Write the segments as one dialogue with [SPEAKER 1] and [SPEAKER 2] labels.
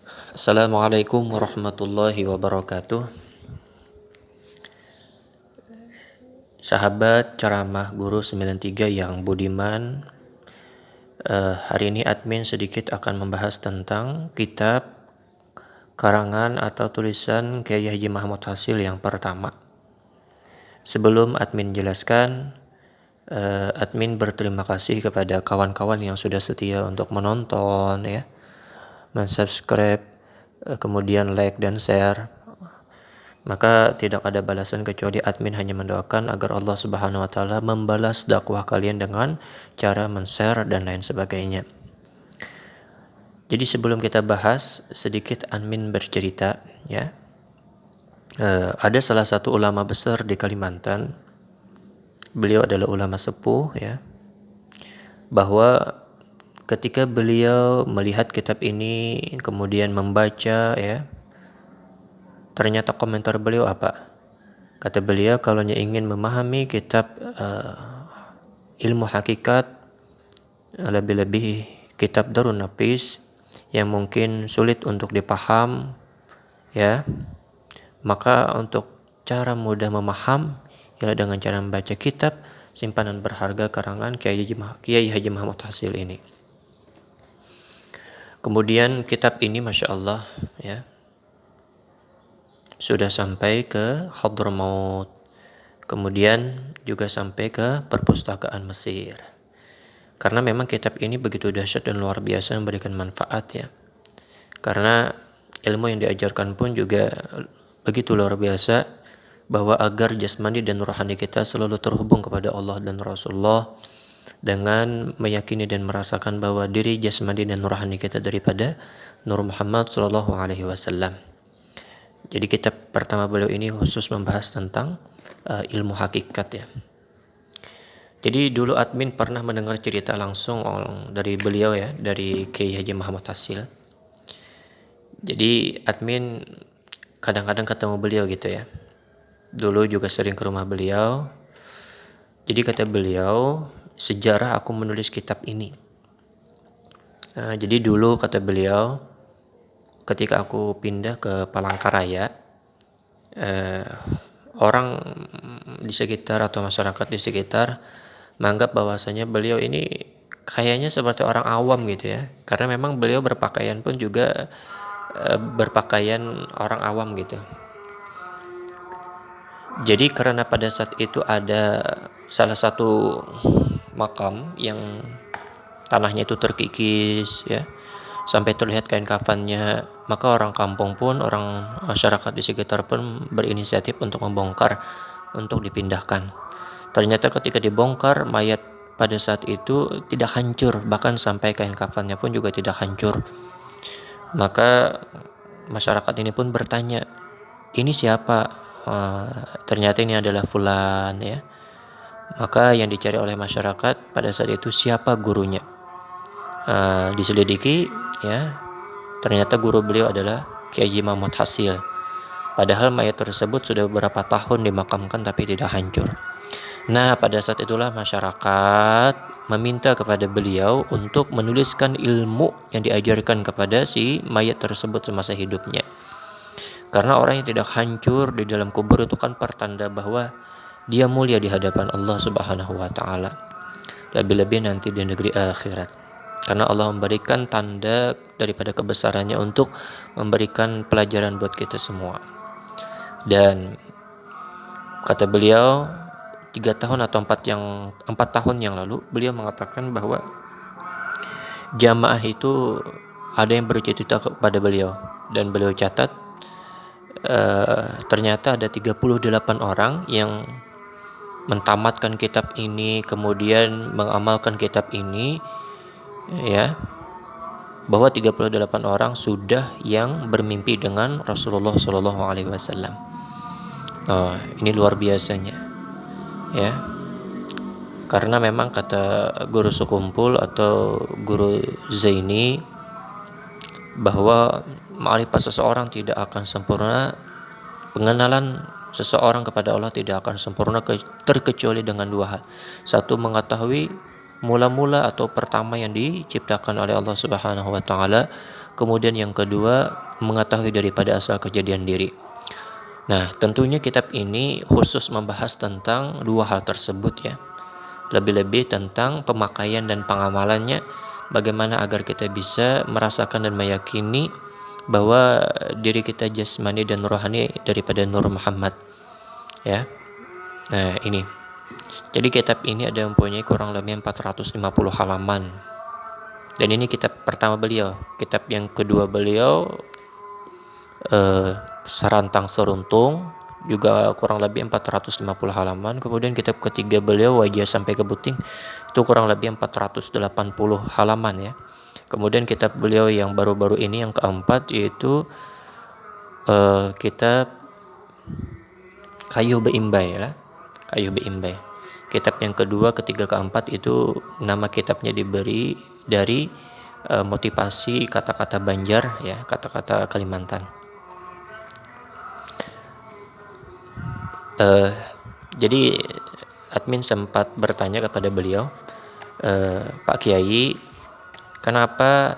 [SPEAKER 1] Assalamualaikum warahmatullahi wabarakatuh. Sahabat ceramah Guru 93 yang budiman, hari ini admin sedikit akan membahas tentang kitab karangan atau tulisan Kiai Haji Mahmud Hasil yang pertama. Sebelum admin jelaskan, admin berterima kasih kepada kawan-kawan yang sudah setia untuk menonton, ya, mensubscribe, kemudian like dan share. Maka tidak ada balasan kecuali admin hanya mendoakan agar Allah Subhanahu wa taala membalas dakwah kalian dengan cara men-share dan lain sebagainya. Jadi sebelum kita bahas, sedikit admin bercerita, ya. Ada salah satu ulama besar di Kalimantan. Beliau adalah ulama sepuh, ya. Bahwa ketika beliau melihat kitab ini kemudian membaca, ya, ternyata komentar beliau apa? Kata beliau, kalau ingin memahami kitab ilmu hakikat, lebih-lebih kitab Darun Nafis yang mungkin sulit untuk dipaham, ya, maka untuk cara mudah memaham ialah dengan cara membaca kitab simpanan berharga karangan Kiai Haji Mahmud Hasil ini. Kemudian kitab ini Masya Allah, ya, sudah sampai ke Hadramaut, kemudian juga sampai ke perpustakaan Mesir. Karena memang kitab ini begitu dahsyat dan luar biasa memberikan manfaat, ya. Karena ilmu yang diajarkan pun juga begitu luar biasa, bahwa agar jasmani dan rohani kita selalu terhubung kepada Allah dan Rasulullah dengan meyakini dan merasakan bahwa diri jasmani dan rohani kita daripada Nur Muhammad sallallahu alaihi wasallam. Jadi kitab pertama beliau ini khusus membahas tentang ilmu hakikat, ya. Jadi dulu admin pernah mendengar cerita langsung dari beliau, ya, dari Kiai Haji Muhammad Hasil. Jadi admin kadang-kadang ketemu beliau gitu, ya. Dulu juga sering ke rumah beliau. Jadi kata beliau, sejarah aku menulis kitab ini. Jadi dulu kata beliau, ketika aku pindah ke Palangkaraya, orang di sekitar atau masyarakat di sekitar menganggap bahwasanya beliau ini kayaknya seperti orang awam gitu, ya. Karena memang beliau berpakaian pun juga berpakaian orang awam gitu. Jadi karena pada saat itu ada salah satu makam yang tanahnya itu terkikis, ya, sampai terlihat kain kafannya, maka orang kampung pun, orang masyarakat di sekitar pun berinisiatif untuk membongkar, untuk dipindahkan. Ternyata ketika dibongkar, mayat pada saat itu tidak hancur, bahkan sampai kain kafannya pun juga tidak hancur. Maka masyarakat ini pun bertanya, ini siapa? Ternyata ini adalah fulan, ya. Maka yang dicari oleh masyarakat pada saat itu siapa gurunya. Diselidiki, ya, ternyata guru beliau adalah Kiai Haji Mahmud Hasil. Padahal mayat tersebut sudah beberapa tahun dimakamkan tapi tidak hancur. Nah, pada saat itulah masyarakat meminta kepada beliau untuk menuliskan ilmu yang diajarkan kepada si mayat tersebut semasa hidupnya. Karena orang yang tidak hancur di dalam kubur itu kan pertanda bahwa dia mulia di hadapan Allah Subhanahu wa taala. Lebih-lebih nanti di negeri akhirat. Karena Allah memberikan tanda daripada kebesarannya untuk memberikan pelajaran buat kita semua. Dan kata beliau 3 tahun atau 4 tahun yang lalu beliau mengatakan bahwa jamaah itu ada yang bercerita kepada beliau dan beliau catat ternyata ada 38 orang yang mentamatkan kitab ini, kemudian mengamalkan kitab ini, ya, bahwa 38 orang sudah yang bermimpi dengan Rasulullah Shallallahu Alaihi Wasallam. Ini luar biasanya, ya. Karena memang kata guru sekumpul atau guru Zaini bahwa ma'rifat seseorang tidak akan sempurna, pengenalan seseorang kepada Allah tidak akan sempurna terkecuali dengan 2 hal. Satu, mengetahui mula-mula atau pertama yang diciptakan oleh Allah Subhanahu wa taala. kemudian yang kedua mengetahui daripada asal kejadian diri. Nah, tentunya kitab ini khusus membahas tentang dua hal tersebut ya. Lebih-lebih tentang pemakaian dan pengamalannya, bagaimana agar kita bisa merasakan dan meyakini bahwa diri kita jasmani dan rohani daripada Nur Muhammad ya. Nah, ini. Jadi kitab ini ada mempunyai kurang lebih 450 halaman. Dan ini kitab pertama beliau. Kitab yang kedua beliau Serantang Seruntung, juga kurang lebih 450 halaman. Kemudian kitab ketiga beliau Wajah Sampai ke Buting, itu kurang lebih 480 halaman ya. Kemudian kitab beliau yang baru-baru ini yang keempat yaitu kitab Kayu Beimbai lah. Kayu Beimbai. Kitab yang kedua, ketiga, keempat itu nama kitabnya diberi dari motivasi kata-kata Banjar ya, kata-kata Kalimantan. Jadi admin sempat bertanya kepada beliau, Pak Kiai, kenapa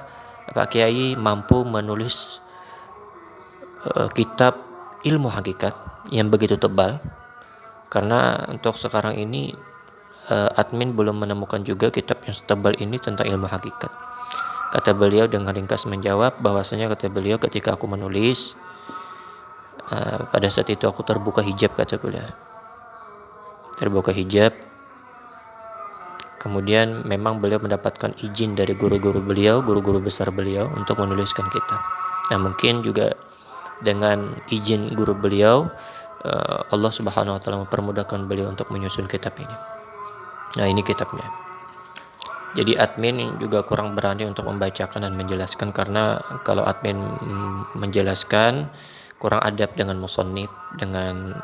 [SPEAKER 1] Pak Kiai mampu menulis kitab ilmu hakikat yang begitu tebal? Karena untuk sekarang ini admin belum menemukan juga kitab yang setebal ini tentang ilmu hakikat. Kata beliau dengan ringkas menjawab bahwasanya, kata beliau, ketika aku menulis pada saat itu aku terbuka hijab, kata beliau. Terbuka hijab. Kemudian memang beliau mendapatkan izin dari guru-guru beliau, guru-guru besar beliau untuk menuliskan kitab. Nah, mungkin juga dengan izin guru beliau Allah Subhanahu wa taala mempermudahkan beliau untuk menyusun kitab ini. Nah, ini kitabnya. Jadi admin juga kurang berani untuk membacakan dan menjelaskan, karena kalau admin menjelaskan kurang adab dengan musannif, dengan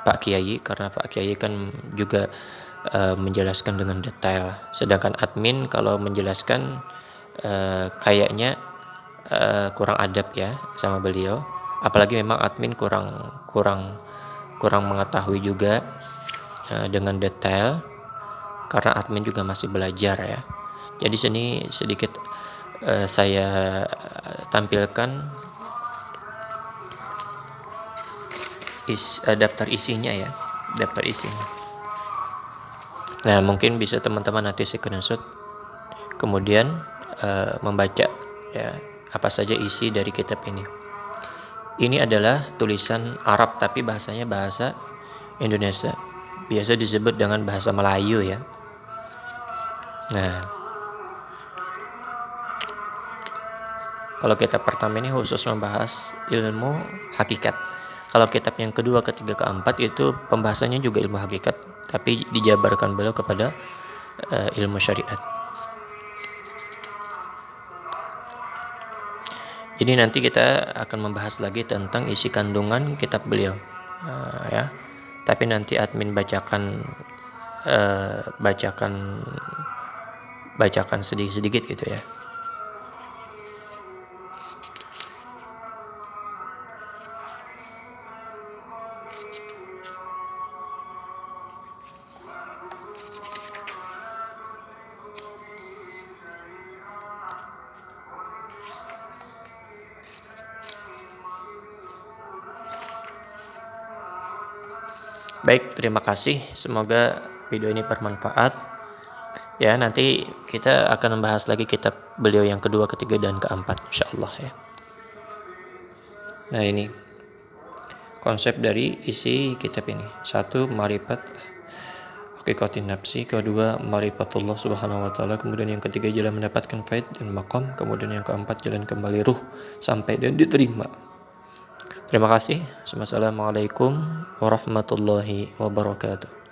[SPEAKER 1] Pak Kiai, karena Pak Kiai kan juga menjelaskan dengan detail. Sedangkan admin kalau menjelaskan kayaknya kurang adab ya sama beliau. Apalagi memang admin kurang mengetahui juga dengan detail, karena admin juga masih belajar ya. Jadi sini sedikit saya tampilkan daftar isinya ya, daftar isinya. Nah, mungkin bisa teman-teman nanti screenshot kemudian membaca ya apa saja isi dari kitab ini. Ini adalah tulisan Arab tapi bahasanya bahasa Indonesia. Biasa disebut dengan bahasa Melayu ya. Nah, kalau kitab pertama ini khusus membahas ilmu hakikat. Kalau kitab yang kedua, ketiga, keempat itu pembahasannya juga ilmu hakikat, tapi dijabarkan beliau kepada ilmu syariat. Jadi nanti kita akan membahas lagi tentang isi kandungan kitab beliau, ya. Tapi nanti admin bacakan sedikit-sedikit gitu ya. Baik, terima kasih. Semoga video ini bermanfaat. Ya, nanti kita akan membahas lagi kitab beliau yang kedua, ketiga, dan keempat, insyaallah ya. Nah, ini konsep dari isi kitab ini. 1. Ma'rifat hakikatin nafsi. Kedua, ma'rifatullah subhanahu wa ta'ala. Kemudian yang ketiga, jalan mendapatkan faid dan maqam. Kemudian yang keempat, jalan kembali ruh sampai dan diterima. Terima kasih. Wassalamualaikum warahmatullahi wabarakatuh.